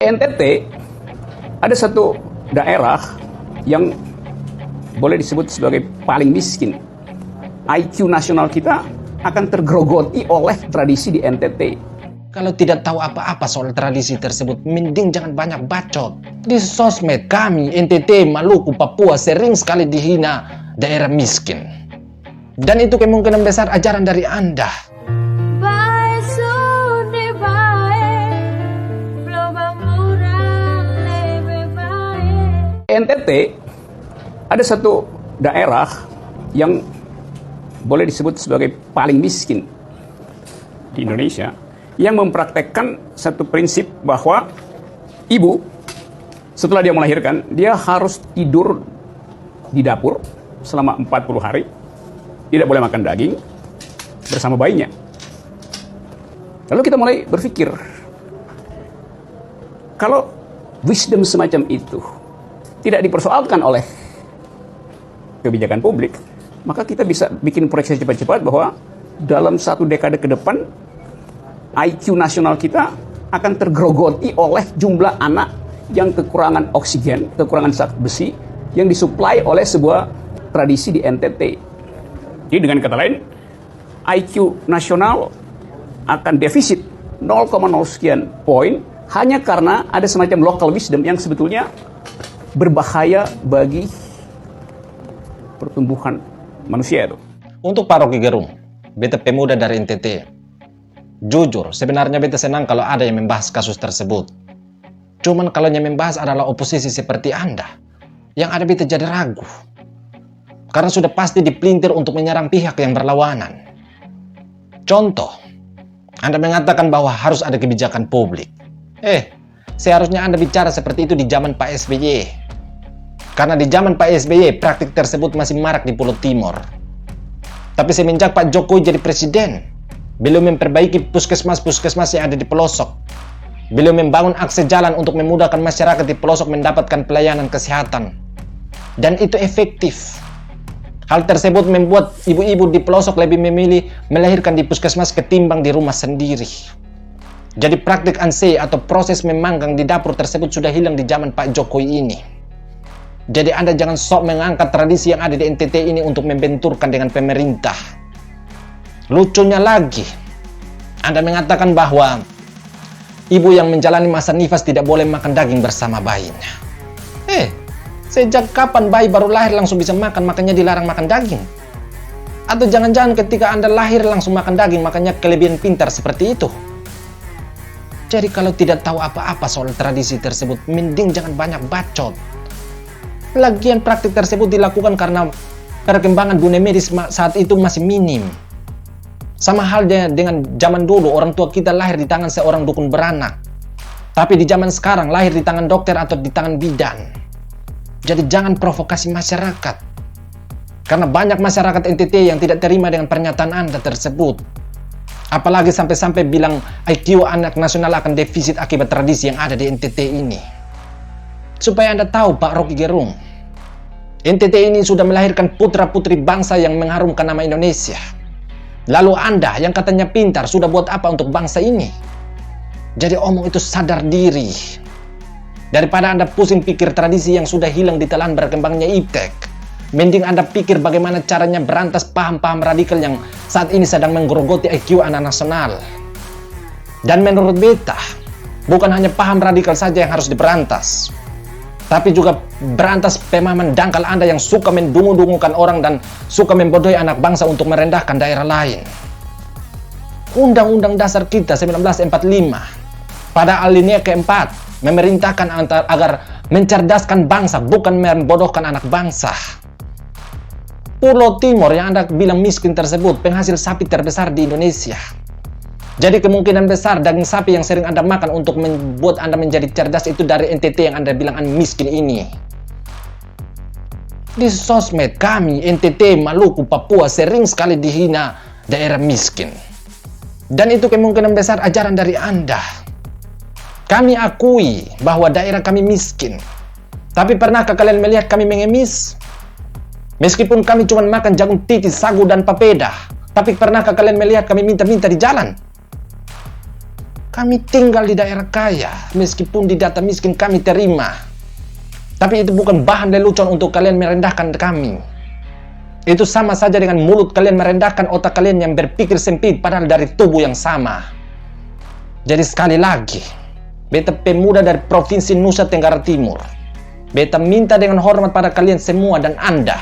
NTT ada satu daerah yang boleh disebut sebagai paling miskin. IQ nasional kita akan tergerogoti oleh tradisi di NTT. Kalau tidak tahu apa-apa soal tradisi tersebut, mending jangan banyak bacot. Di sosmed kami, NTT, Maluku, Papua sering sekali dihina daerah miskin. Dan itu kemungkinan besar ajaran dari Anda. NTT ada satu daerah yang boleh disebut sebagai paling miskin di Indonesia, yang mempraktekkan satu prinsip bahwa ibu setelah dia melahirkan, dia harus tidur di dapur selama 40 hari, tidak boleh makan daging bersama bayinya. Lalu kita mulai berpikir, kalau wisdom semacam itu tidak dipersoalkan oleh kebijakan publik, maka kita bisa bikin proyeksi cepat-cepat bahwa dalam 1 dekade ke depan IQ nasional kita akan tergerogoti oleh jumlah anak yang kekurangan oksigen, kekurangan zat besi yang disuplai oleh sebuah tradisi di NTT. Jadi dengan kata lain, IQ nasional akan defisit 0,0 sekian poin hanya karena ada semacam local wisdom yang sebetulnya berbahaya bagi pertumbuhan manusia itu. Untuk Pak Rocky Gerung, beta pemuda dari NTT, jujur, sebenarnya beta senang kalau ada yang membahas kasus tersebut. Cuman kalau yang membahas adalah oposisi seperti Anda, yang ada beta jadi ragu. Karena sudah pasti dipelintir untuk menyerang pihak yang berlawanan. Contoh, Anda mengatakan bahwa harus ada kebijakan publik. Seharusnya Anda bicara seperti itu di zaman Pak SBY. Karena di zaman Pak SBY, praktik tersebut masih marak di Pulau Timur. Tapi semenjak Pak Jokowi jadi presiden, beliau memperbaiki puskesmas-puskesmas yang ada di pelosok. Beliau membangun akses jalan untuk memudahkan masyarakat di pelosok mendapatkan pelayanan kesehatan. Dan itu efektif. Hal tersebut membuat ibu-ibu di pelosok lebih memilih melahirkan di puskesmas ketimbang di rumah sendiri. Jadi praktik ANSE atau proses memanggang di dapur tersebut sudah hilang di zaman Pak Jokowi ini. Jadi Anda jangan sok mengangkat tradisi yang ada di NTT ini untuk membenturkan dengan pemerintah. Lucunya lagi, Anda mengatakan bahwa ibu yang menjalani masa nifas tidak boleh makan daging bersama bayinya. Sejak kapan bayi baru lahir langsung bisa makan, makanya dilarang makan daging? Atau jangan-jangan ketika Anda lahir langsung makan daging, makanya kelebihan pintar seperti itu? Jadi kalau tidak tahu apa-apa soal tradisi tersebut, mending jangan banyak bacot. Lagian praktik tersebut dilakukan karena perkembangan dunia medis saat itu masih minim. Sama halnya dengan zaman dulu, orang tua kita lahir di tangan seorang dukun beranak. Tapi di zaman sekarang lahir di tangan dokter atau di tangan bidan. Jadi jangan provokasi masyarakat. Karena banyak masyarakat NTT yang tidak terima dengan pernyataan Anda tersebut. Apalagi sampai-sampai bilang IQ anak nasional akan defisit akibat tradisi yang ada di NTT ini. Supaya Anda tahu Pak Rocky Gerung, NTT ini sudah melahirkan putra-putri bangsa yang mengharumkan nama Indonesia. Lalu Anda yang katanya pintar sudah buat apa untuk bangsa ini? Jadi omong itu sadar diri. Daripada Anda pusing pikir tradisi yang sudah hilang di telan berkembangnya iptek, mending Anda pikir bagaimana caranya berantas paham-paham radikal yang saat ini sedang menggerogoti IQ anak nasional. Dan menurut beta, bukan hanya paham radikal saja yang harus diberantas, tapi juga berantas pemahaman dangkal Anda yang suka mendungu-dungukan orang dan suka membodohi anak bangsa untuk merendahkan daerah lain. Undang-Undang Dasar kita 1945 pada alinea keempat memerintahkan agar mencerdaskan bangsa, bukan membodohkan anak bangsa. Pulau Timur yang Anda bilang miskin tersebut penghasil sapi terbesar di Indonesia. Jadi kemungkinan besar daging sapi yang sering Anda makan untuk membuat Anda menjadi cerdas itu dari NTT yang Anda bilang miskin ini. Di sosmed kami, NTT, Maluku, Papua sering sekali dihina daerah miskin. Dan itu kemungkinan besar ajaran dari Anda. Kami akui bahwa daerah kami miskin. Tapi pernahkah kalian melihat kami mengemis? Meskipun kami cuma makan jagung titis, sagu, dan papeda, tapi pernahkah kalian melihat kami minta-minta di jalan? Kami tinggal di daerah kaya, meskipun di data miskin kami terima. Tapi itu bukan bahan lelucon untuk kalian merendahkan kami. Itu sama saja dengan mulut kalian merendahkan otak kalian yang berpikir sempit padahal dari tubuh yang sama. Jadi sekali lagi, beta pemuda dari Provinsi Nusa Tenggara Timur, beta minta dengan hormat pada kalian semua dan Anda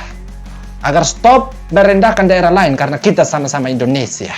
agar stop merendahkan daerah lain karena kita sama-sama Indonesia.